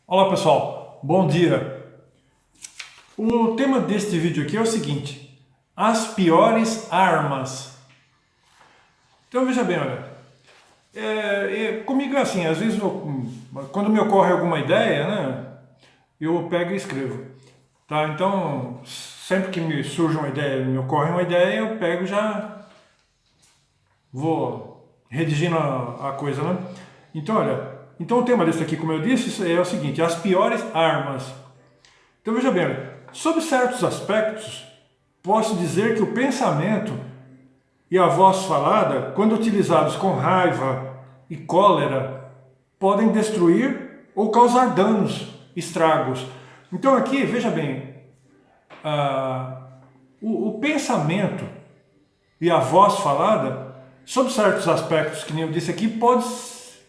Olá pessoal, bom dia. O tema deste vídeo aqui é o seguinte: as piores armas. Então veja bem, olha, comigo é assim, às vezes quando me ocorre alguma ideia, né, eu pego e escrevo. Tá? Então, sempre que me surge uma ideia, me ocorre uma ideia, eu pego e já vou redigindo a coisa, né? Então, olha, então o tema desse aqui, como eu disse, é o seguinte: as piores armas. Então veja bem, sob certos aspectos, posso dizer que o pensamento e a voz falada, quando utilizados com raiva e cólera, podem destruir ou causar danos, estragos. Então aqui, veja bem, o pensamento e a voz falada, sob certos aspectos, que nem eu disse aqui, pode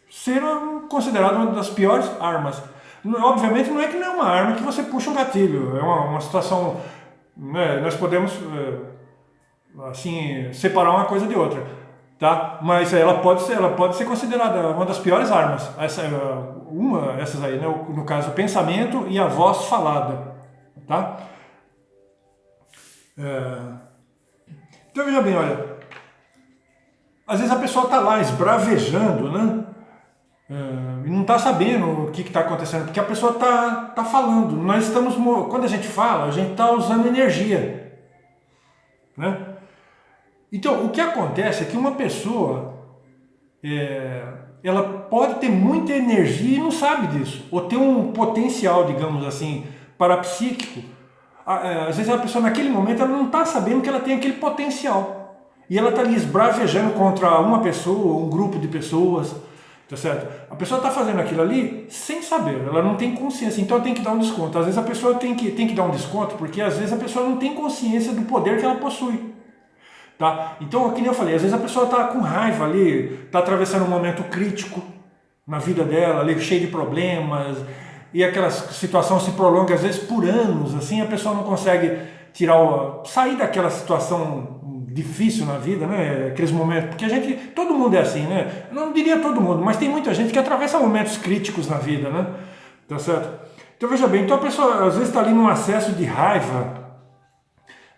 ser considerado uma das piores armas. Obviamente não é que não é uma arma que você puxa um gatilho, é uma situação, né, nós podemos assim separar uma coisa de outra, tá? Mas ela pode ser considerada uma das piores armas. Essas aí, né, no caso o pensamento e a voz falada, tá? Então veja bem, olha, às vezes a pessoa está lá esbravejando, né? E não está sabendo o que está acontecendo, porque a pessoa tá falando. Quando a gente fala, a gente está usando energia, né? Então, o que acontece é que uma pessoa, ela pode ter muita energia e não sabe disso, ou ter um potencial, digamos assim, parapsíquico. Às vezes a pessoa naquele momento ela não está sabendo que ela tem aquele potencial. E ela está ali esbravejando contra uma pessoa, um grupo de pessoas, tá certo? A pessoa está fazendo aquilo ali sem saber, ela não tem consciência, então tem que dar um desconto. Às vezes a pessoa tem que dar um desconto, porque às vezes a pessoa não tem consciência do poder que ela possui. Tá? Então, como eu falei, às vezes a pessoa está com raiva ali, está atravessando um momento crítico na vida dela, ali, cheio de problemas, e aquela situação se prolonga às vezes por anos, assim, a pessoa não consegue sair daquela situação difícil na vida, né? Aqueles momentos, porque todo mundo é assim, né? Eu não diria todo mundo, mas tem muita gente que atravessa momentos críticos na vida, né? Tá certo? Então veja bem, então a pessoa às vezes está ali num acesso de raiva,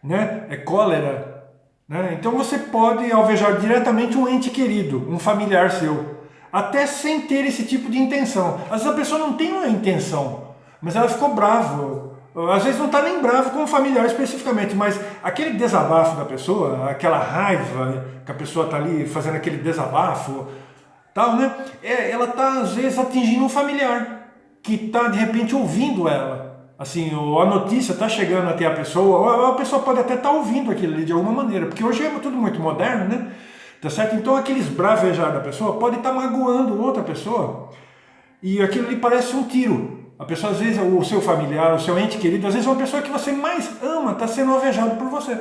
né? É cólera, né? Então você pode alvejar diretamente um ente querido, um familiar seu, até sem ter esse tipo de intenção. Às vezes a pessoa não tem uma intenção, mas ela ficou brava. Às vezes não está nem bravo com o familiar especificamente, mas aquele desabafo da pessoa, aquela raiva que a pessoa está ali fazendo aquele desabafo, tal, né? Ela está às vezes atingindo um familiar que está de repente ouvindo ela. Assim, ou a notícia está chegando até a pessoa, ou a pessoa pode até estar ouvindo aquilo ali de alguma maneira, porque hoje é tudo muito moderno, né? Tá certo? Então aqueles bravejar da pessoa pode estar magoando outra pessoa e aquilo ali parece um tiro. A pessoa, às vezes, o seu familiar, o seu ente querido, às vezes é uma pessoa que você mais ama, está sendo alvejado por você.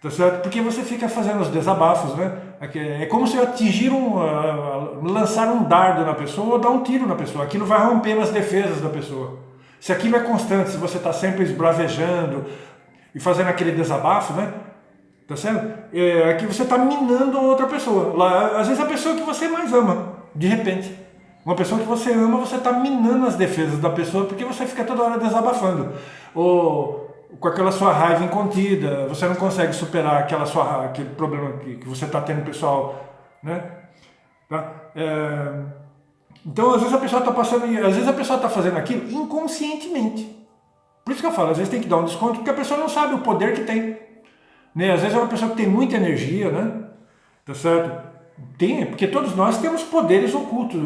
Tá certo? Porque você fica fazendo os desabafos, né? É como se lançar um dardo na pessoa ou dar um tiro na pessoa. Aquilo vai rompendo as defesas da pessoa. Se aquilo é constante, se você está sempre esbravejando e fazendo aquele desabafo, né? Tá certo? Aqui você está minando a outra pessoa. Lá, às vezes a pessoa que você mais ama, de repente. Uma pessoa que você ama, você está minando as defesas da pessoa porque você fica toda hora desabafando. Ou com aquela sua raiva incontida, você não consegue superar aquele problema que você está tendo pessoal, né? Tá? Então, às vezes a pessoa está passando, às vezes a pessoa está fazendo aquilo inconscientemente. Por isso que eu falo, às vezes tem que dar um desconto porque a pessoa não sabe o poder que tem. Né? Às vezes é uma pessoa que tem muita energia, né? Tá certo? Porque todos nós temos poderes ocultos.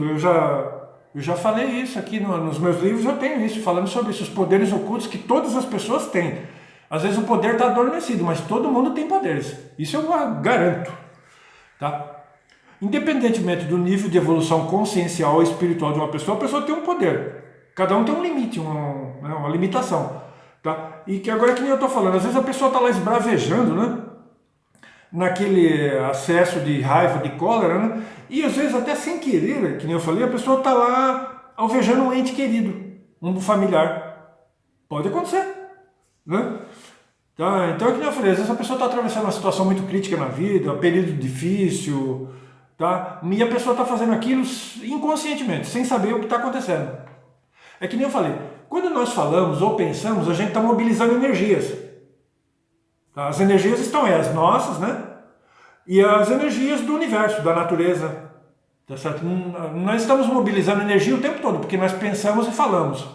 Eu já falei isso aqui nos meus livros, eu tenho isso, falando sobre isso, os poderes ocultos que todas as pessoas têm. Às vezes o poder está adormecido, mas todo mundo tem poderes. Isso eu garanto. Tá? Independentemente do nível de evolução consciencial ou espiritual de uma pessoa, a pessoa tem um poder. Cada um tem um limite, uma limitação. Tá? E que agora que nem eu estou falando, às vezes a pessoa está lá esbravejando, né? Naquele acesso de raiva, de cólera, né? E às vezes até sem querer, que nem eu falei, a pessoa está lá alvejando um ente querido, um familiar. Pode acontecer, né? Tá? Então é que nem eu falei, às vezes a pessoa está atravessando uma situação muito crítica na vida, um período difícil, tá? E a pessoa está fazendo aquilo inconscientemente, sem saber o que está acontecendo. É que nem eu falei, quando nós falamos ou pensamos, a gente está mobilizando energias. Tá? As energias estão aí, as nossas, né? E as energias do universo, da natureza. Tá certo? Nós estamos mobilizando energia o tempo todo, porque nós pensamos e falamos,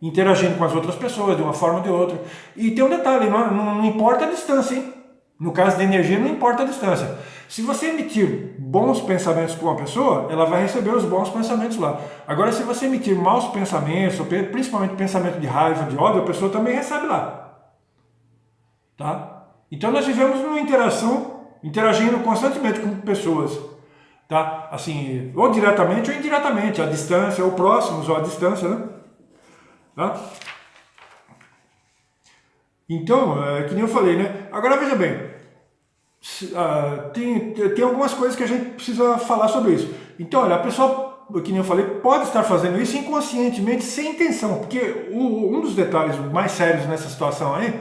interagindo com as outras pessoas de uma forma ou de outra. E tem um detalhe, não importa a distância, hein? No caso de energia, não importa a distância. Se você emitir bons pensamentos para uma pessoa, ela vai receber os bons pensamentos lá. Agora, se você emitir maus pensamentos, principalmente pensamento de raiva, de ódio, a pessoa também recebe lá. Tá? Então nós vivemos numa interação, interagindo constantemente com pessoas. Tá? Assim, ou diretamente ou indiretamente, à distância, ou próximos ou à distância, né? Tá? Então, é que nem eu falei, né? Agora veja bem, tem algumas coisas que a gente precisa falar sobre isso. Então, olha, a pessoa, que nem eu falei, pode estar fazendo isso inconscientemente, sem intenção, porque um dos detalhes mais sérios nessa situação aí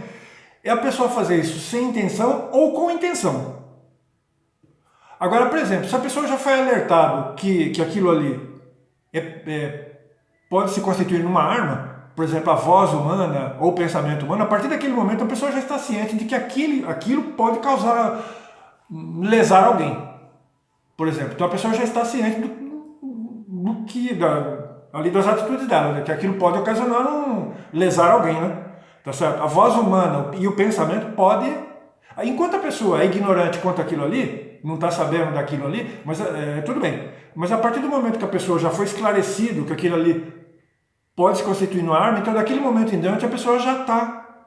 é a pessoa fazer isso sem intenção ou com intenção. Agora, por exemplo, se a pessoa já foi alertado que aquilo ali pode se constituir numa arma, por exemplo, a voz humana ou o pensamento humano, a partir daquele momento a pessoa já está ciente de que aquilo pode causar, lesar alguém. Por exemplo, então a pessoa já está ciente ali das atitudes dela, né? Que aquilo pode ocasionar lesar alguém, né? Tá certo? A voz humana e o pensamento pode... Enquanto a pessoa é ignorante quanto aquilo ali, não está sabendo daquilo ali, mas tudo bem. Mas a partir do momento que a pessoa já foi esclarecido que aquilo ali pode se constituir numa arma, então daquele momento em diante a pessoa já está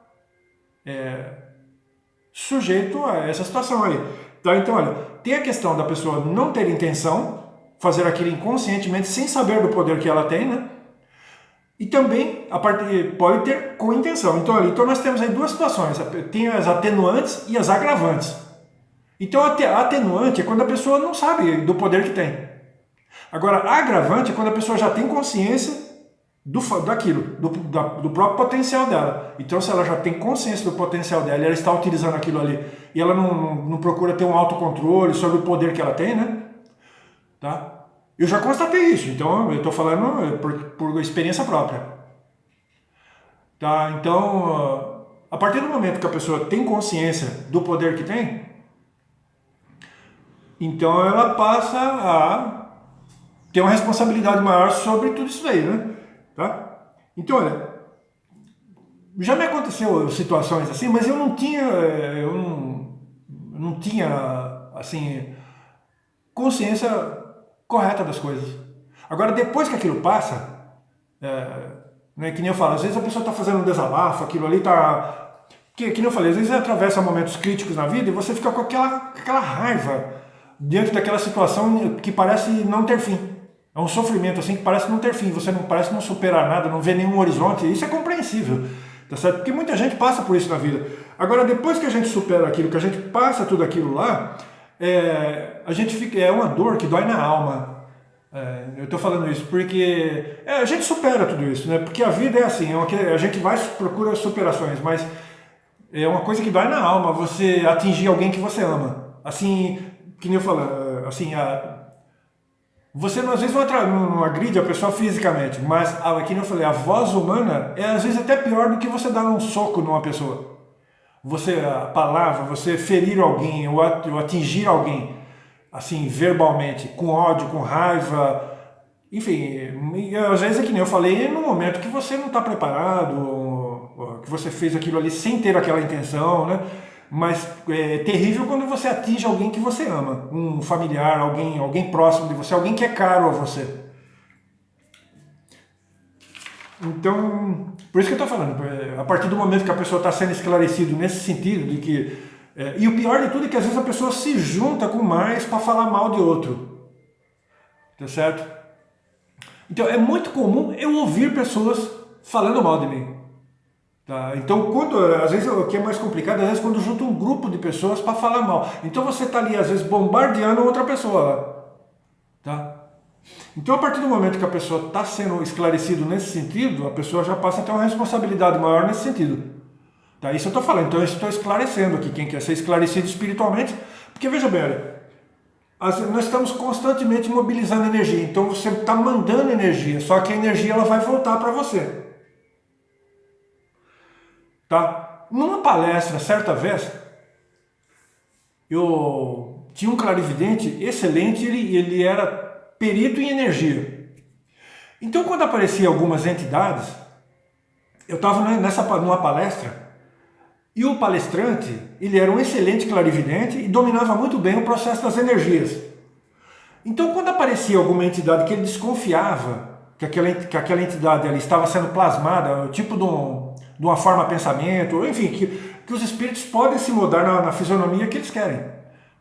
sujeito a essa situação aí. Tá? Então, olha, tem a questão da pessoa não ter intenção, fazer aquilo inconscientemente, sem saber do poder que ela tem, né? E também pode ter com intenção. Então nós temos aí duas situações, tem as atenuantes e as agravantes. Então a atenuante é quando a pessoa não sabe do poder que tem. Agora, a agravante é quando a pessoa já tem consciência daquilo, do próprio potencial dela. Então, se ela já tem consciência do potencial dela e ela está utilizando aquilo ali e ela não procura ter um autocontrole sobre o poder que ela tem, né? Tá? Eu já constatei isso, então eu estou falando por experiência própria. Tá? Então, a partir do momento que a pessoa tem consciência do poder que tem, então ela passa a ter uma responsabilidade maior sobre tudo isso aí, né? Tá? Então, olha, já me aconteceu situações assim, mas eu não tinha, assim, consciência correta das coisas. Agora, depois que aquilo passa, né, que nem eu falo, às vezes a pessoa está fazendo um desabafo, aquilo ali está... Que nem eu falei, às vezes atravessa momentos críticos na vida e você fica com aquela raiva diante daquela situação que parece não ter fim. É um sofrimento assim que parece não ter fim, você parece não superar nada, não vê nenhum horizonte, isso é compreensível, tá certo? Porque muita gente passa por isso na vida. Agora, depois que a gente supera aquilo, que a gente passa tudo aquilo lá, a gente fica, é uma dor que dói na alma. Eu estou falando isso porque a gente supera tudo isso, né? Porque a vida é assim, a gente procura superações, mas é uma coisa que dói na alma, você atingir alguém que você ama. Assim, que nem eu falo, assim, você às vezes não agride a pessoa fisicamente, mas, que nem eu falei, a voz humana é às vezes até pior do que você dar um soco numa pessoa. A palavra, você ferir alguém ou atingir alguém, assim, verbalmente, com ódio, com raiva, enfim, às vezes é que nem eu falei, no momento que você não está preparado, que você fez aquilo ali sem ter aquela intenção, né? Mas é terrível quando você atinge alguém que você ama, um familiar, alguém próximo de você, alguém que é caro a você. Então, por isso que eu estou falando, a partir do momento que a pessoa está sendo esclarecido nesse sentido, de que e o pior de tudo é que às vezes a pessoa se junta com mais para falar mal de outro, tá certo? Então é muito comum eu ouvir pessoas falando mal de mim. Tá? Então, às vezes o que é mais complicado, às vezes quando junta um grupo de pessoas para falar mal. Então você está ali, às vezes, bombardeando outra pessoa lá. Tá? Então, a partir do momento que a pessoa está sendo esclarecido nesse sentido, a pessoa já passa a ter uma responsabilidade maior nesse sentido. Tá? Isso eu estou falando, então eu estou esclarecendo aqui quem quer ser esclarecido espiritualmente, porque veja bem, olha, Nós estamos constantemente mobilizando energia, então você está mandando energia, só que a energia ela vai voltar para você. Tá? Numa palestra, certa vez, eu tinha um clarividente excelente, ele era perito em energia. Então, quando apareciam algumas entidades, eu estava numa palestra e o palestrante, ele era um excelente clarividente e dominava muito bem o processo das energias. Então, quando aparecia alguma entidade que ele desconfiava que aquela entidade ali estava sendo plasmada, tipo de uma forma pensamento, enfim, que os espíritos podem se mudar na fisionomia que eles querem.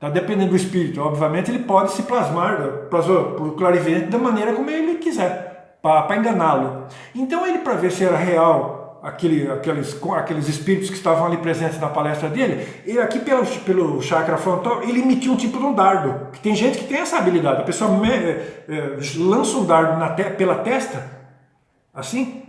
Tá? Dependendo do espírito, obviamente ele pode se plasmar para o clarividente da maneira como ele quiser, para enganá-lo. Então ele, para ver se era real aqueles espíritos que estavam ali presentes na palestra dele, ele aqui pelo chakra frontal, ele emitia um tipo de um dardo, que tem gente que tem essa habilidade, a pessoa lança um dardo pela testa, assim,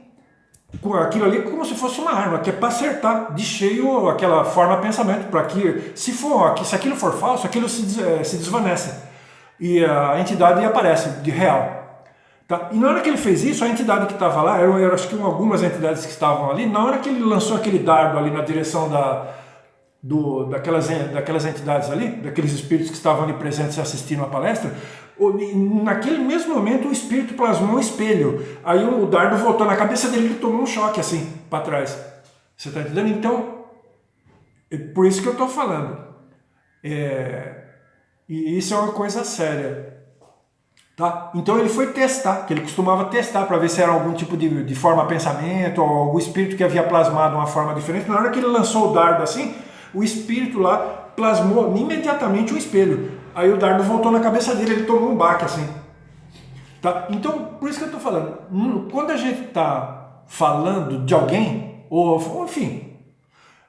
com aquilo ali como se fosse uma arma, que é para acertar de cheio aquela forma de pensamento, para que se aquilo for falso, aquilo se desvanece e a entidade aparece de real. Tá? E na hora que ele fez isso, a entidade que estava lá, eu acho que algumas entidades que estavam ali, na hora que ele lançou aquele dardo ali na direção daquelas entidades ali, daqueles espíritos que estavam ali presentes assistindo a palestra, naquele mesmo momento o espírito plasmou um espelho. Aí o dardo voltou na cabeça dele e ele tomou um choque assim, para trás. Você está entendendo? Então, é por isso que eu estou falando. E isso é uma coisa séria. Tá? Então ele foi testar, que ele costumava testar para ver se era algum tipo de forma pensamento ou algum espírito que havia plasmado uma forma diferente. Na hora que ele lançou o dardo assim, o espírito lá plasmou imediatamente um espelho. Aí o dardo voltou na cabeça dele, ele tomou um baque assim. Tá? Então, por isso que eu estou falando, quando a gente está falando de alguém, ou enfim,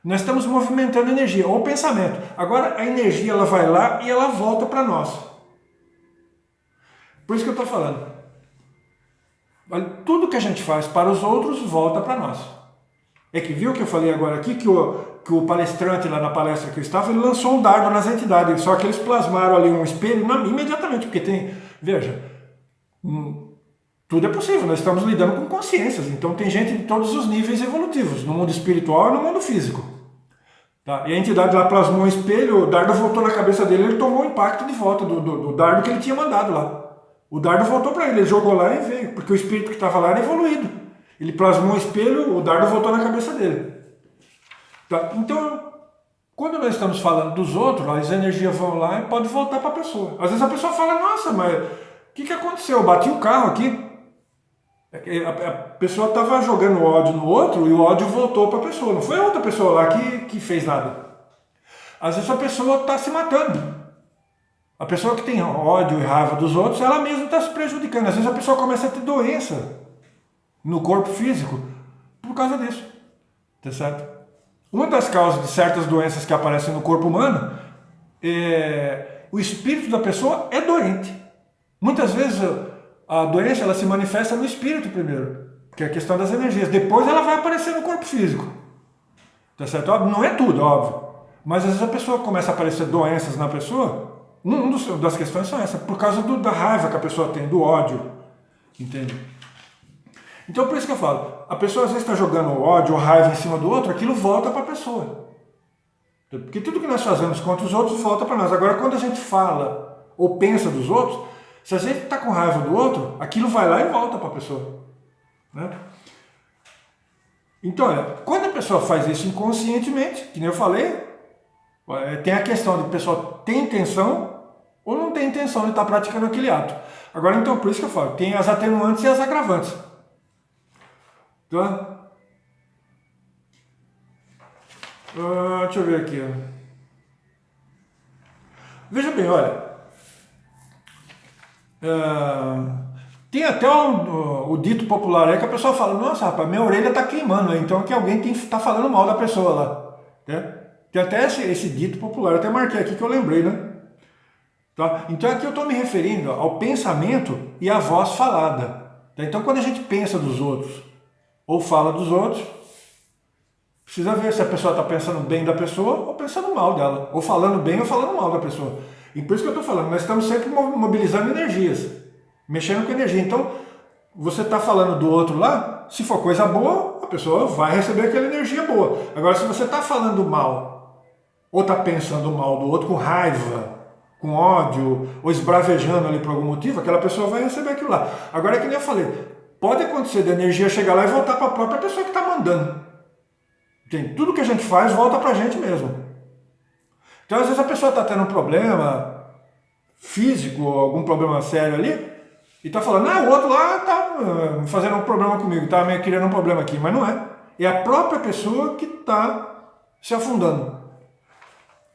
nós estamos movimentando energia, ou pensamento. Agora a energia ela vai lá e ela volta para nós. Por isso que eu estou falando. Tudo que a gente faz para os outros volta para nós. É que viu que eu falei agora aqui que o palestrante lá na palestra que eu estava, ele lançou um dardo nas entidades, só que eles plasmaram ali um espelho imediatamente, porque tem, veja, tudo é possível, nós estamos lidando com consciências, então tem gente de todos os níveis evolutivos, no mundo espiritual e no mundo físico. Tá? E a entidade lá plasmou um espelho, o dardo voltou na cabeça dele, ele tomou o impacto de volta do dardo que ele tinha mandado lá. O dardo voltou para ele jogou lá e veio, porque o espírito que estava lá era evoluído. Ele plasmou um espelho, o dardo voltou na cabeça dele. Tá? Então, quando nós estamos falando dos outros, as energias vão lá e pode voltar para a pessoa. Às vezes a pessoa fala, nossa, mas o que aconteceu? Eu bati o carro aqui. A pessoa estava jogando ódio no outro e o ódio voltou para a pessoa. Não foi a outra pessoa lá que fez nada. Às vezes a pessoa está se matando. A pessoa que tem ódio e raiva dos outros, ela mesma está se prejudicando. Às vezes a pessoa começa a ter doença no corpo físico por causa disso. Tá certo? Uma das causas de certas doenças que aparecem no corpo humano é o espírito da pessoa é doente. Muitas vezes a doença ela se manifesta no espírito primeiro, que é a questão das energias. Depois ela vai aparecer no corpo físico. Tá certo? Não é tudo, óbvio. Mas às vezes a pessoa começa a aparecer doenças na pessoa. Uma das questões são essas, por causa da raiva que a pessoa tem, do ódio, entende? Então por isso que eu falo, a pessoa às vezes está jogando ódio ou raiva em cima do outro, aquilo volta para a pessoa. Porque tudo que nós fazemos contra os outros volta para nós. Agora quando a gente fala ou pensa dos outros, se a gente está com raiva do outro, aquilo vai lá e volta para a pessoa. Né? Então, quando a pessoa faz isso inconscientemente, que nem eu falei, tem a questão de a pessoa ter intenção ou não tem intenção de estar praticando aquele ato. Agora, então, por isso que eu falo, tem as atenuantes e as agravantes. Tá? Deixa eu ver aqui. Veja bem, olha. Tem até o dito popular aí que a pessoa fala, nossa, rapaz, minha orelha está queimando, então que alguém está falando mal da pessoa lá. Né? Tem até esse dito popular, eu até marquei aqui que eu lembrei, né? Tá? Então aqui eu estou me referindo ao pensamento e à voz falada. Tá? Então quando a gente pensa dos outros ou fala dos outros, precisa ver se a pessoa está pensando bem da pessoa ou pensando mal dela, ou falando bem ou falando mal da pessoa. E por isso que eu estou falando, nós estamos sempre mobilizando energias, mexendo com energia. Então, você está falando do outro lá, se for coisa boa, a pessoa vai receber aquela energia boa. Agora, se você está falando mal, ou está pensando mal do outro com raiva, com ódio, ou esbravejando ali por algum motivo, aquela pessoa vai receber aquilo lá. Agora, é que nem eu falei, pode acontecer da energia chegar lá e voltar para a própria pessoa que está mandando. Entende? Tudo que a gente faz volta para a gente mesmo. Então, às vezes a pessoa está tendo um problema físico, algum problema sério ali, e está falando, o outro lá está fazendo um problema comigo, está me criando um problema aqui, mas não é. É a própria pessoa que está se afundando.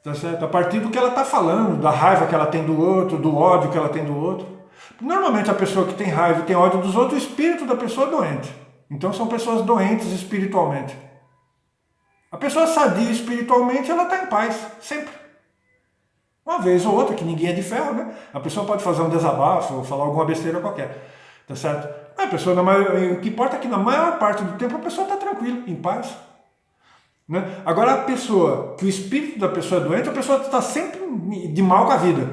Tá certo? A partir do que ela está falando, da raiva que ela tem do outro, do ódio que ela tem do outro. Normalmente a pessoa que tem raiva e tem ódio dos outros, o espírito da pessoa é doente. Então são pessoas doentes espiritualmente. A pessoa sadia espiritualmente, ela está em paz, sempre. Uma vez ou outra, que ninguém é de ferro, né? A pessoa pode fazer um desabafo, ou falar alguma besteira qualquer. Tá certo? A pessoa, o que importa é que na maior parte do tempo a pessoa está tranquila, em paz. Né? Agora a pessoa, que o espírito da pessoa é doente, a pessoa está sempre de mal com a vida.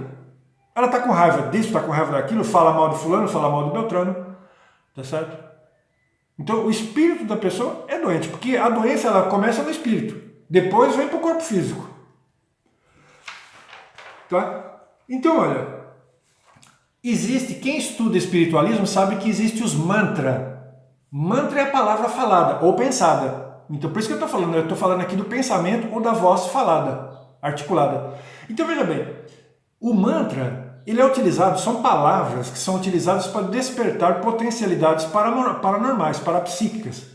Ela está com raiva disso, está com raiva daquilo, fala mal de fulano, fala mal de Beltrano. Tá certo? Então o espírito da pessoa é doente, porque a doença ela começa no espírito, depois vem para o corpo físico. Tá? Então olha, quem estuda espiritualismo sabe que existe os mantra. Mantra é a palavra falada ou pensada. Então por isso que eu estou falando aqui do pensamento ou da voz falada, articulada. Então veja bem, o mantra, ele é utilizado, são palavras que são utilizadas para despertar potencialidades paranormais, parapsíquicas,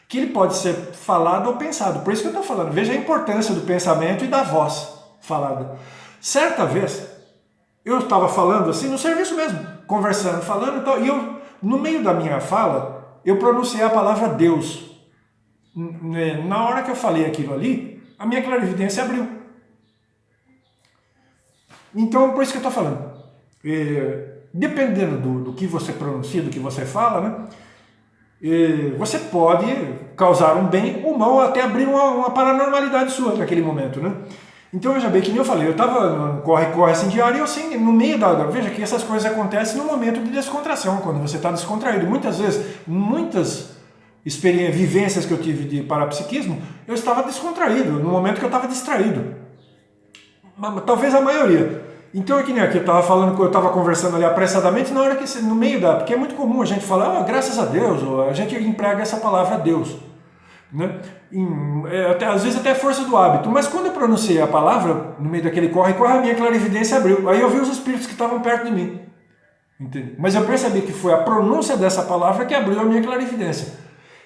que ele pode ser falado ou pensado. Por isso que eu estou falando, veja a importância do pensamento e da voz falada. Certa vez, eu estava falando assim, no serviço mesmo, conversando, falando e tal, e eu, no meio da minha fala, eu pronunciei a palavra Deus. Na hora que eu falei aquilo ali, a minha clarividência abriu. Então, por isso que eu estou falando. Dependendo do que você pronuncia, do que você fala, né? Você pode causar um bem ou mal, ou até abrir uma paranormalidade sua naquele momento, né? Então, veja bem, que nem eu falei, eu estava no corre-corre assim diário e eu assim, no meio veja que essas coisas acontecem no momento de descontração, quando você está descontraído. Muitas vezes, muitas vivências que eu tive de parapsiquismo, eu estava descontraído, no momento que eu estava distraído. Talvez a maioria. Então é que nem aqui, eu estava falando, eu estava conversando ali apressadamente, na hora que, no meio porque é muito comum a gente falar, graças a Deus, ou a gente emprega essa palavra Deus. Né? Às vezes até é força do hábito, mas quando eu pronunciei a palavra, no meio daquele corre-corre, a minha clarividência abriu. Aí eu vi os espíritos que estavam perto de mim. Entende? Mas eu percebi que foi a pronúncia dessa palavra que abriu a minha clarividência.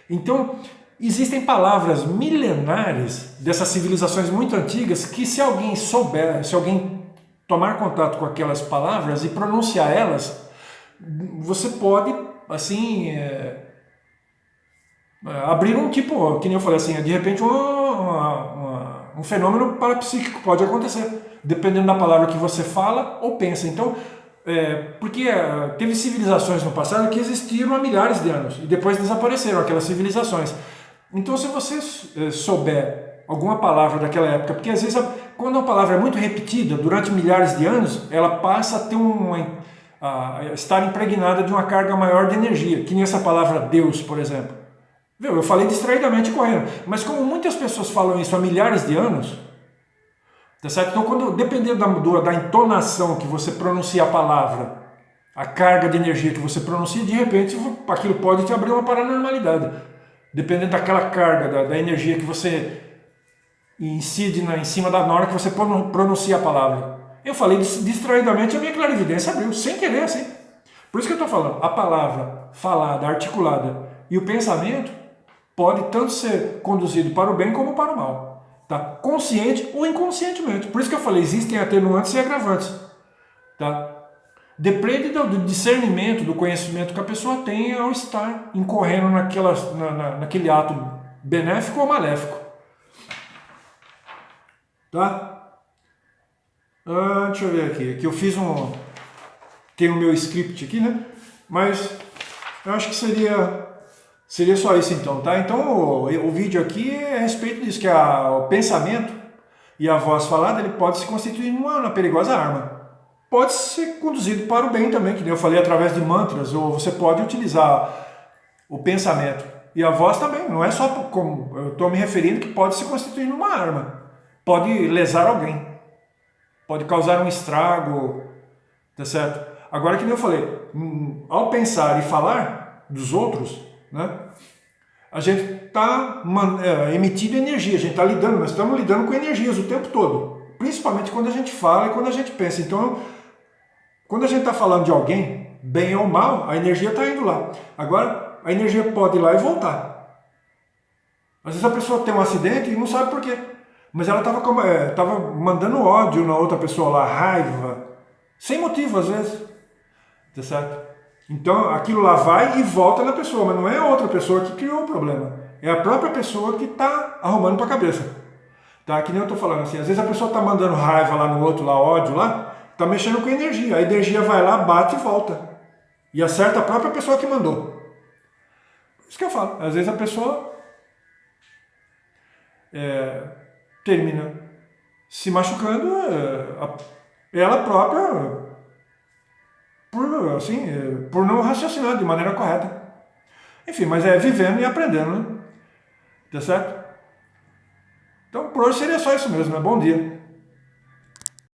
Então, existem palavras milenares dessas civilizações muito antigas que se alguém souber, se alguém tomar contato com aquelas palavras e pronunciar elas, você pode, assim, abrir um tipo, que nem eu falei assim, de repente um fenômeno parapsíquico pode acontecer, dependendo da palavra que você fala ou pensa. Então, porque teve civilizações no passado que existiram há milhares de anos e depois desapareceram aquelas civilizações. Então, se você souber alguma palavra daquela época, porque às vezes quando uma palavra é muito repetida durante milhares de anos, ela passa a ter estar impregnada de uma carga maior de energia, que nem essa palavra Deus, por exemplo. Viu? Eu falei distraidamente correndo, mas como muitas pessoas falam isso há milhares de anos, tá certo? Então, dependendo da entonação que você pronuncia a palavra, a carga de energia que você pronuncia, de repente aquilo pode te abrir uma paranormalidade. Dependendo daquela carga, da energia que você incide em cima na hora que você pronuncia a palavra. Eu falei distraidamente, a minha clarividência abriu, sem querer, assim. Por isso que eu estou falando, a palavra falada, articulada e o pensamento pode tanto ser conduzido para o bem como para o mal. Tá? Consciente ou inconscientemente. Por isso que eu falei, existem atenuantes e agravantes. Tá? Depende do discernimento, do conhecimento que a pessoa tem ao estar incorrendo naquele ato benéfico ou maléfico. Tá? Deixa eu ver aqui. Aqui eu fiz tem o meu script aqui, né? Mas eu acho que seria só isso então, tá? Então o vídeo aqui é a respeito disso, que o pensamento e a voz falada ele pode se constituir uma perigosa arma. pode ser conduzido para o bem também, que nem eu falei, através de mantras, ou você pode utilizar o pensamento. E a voz também, não é só como eu estou me referindo que pode se constituir numa arma. Pode lesar alguém, pode causar um estrago, tá certo? Agora, que nem eu falei, ao pensar e falar dos outros, né, a gente está emitindo energia, a gente está lidando, nós estamos lidando com energias o tempo todo, principalmente quando a gente fala e quando a gente pensa. Então, quando a gente está falando de alguém, bem ou mal, a energia está indo lá. Agora, a energia pode ir lá e voltar. Às vezes a pessoa tem um acidente e não sabe por quê. Mas ela estava mandando ódio na outra pessoa lá, raiva, sem motivo às vezes. Tá certo? Então aquilo lá vai e volta na pessoa, mas não é a outra pessoa que criou o problema. É a própria pessoa que está arrumando para a cabeça. Tá? Que nem eu estou falando assim, às vezes a pessoa está mandando raiva lá no outro, lá, ódio lá, está mexendo com energia. A energia vai lá, bate e volta. E acerta a própria pessoa que mandou. Isso que eu falo. Às vezes a pessoa termina se machucando, ela própria, por não raciocinar de maneira correta. Enfim, mas é vivendo e aprendendo, né? Tá certo? Então por hoje seria só isso mesmo, né? Bom dia.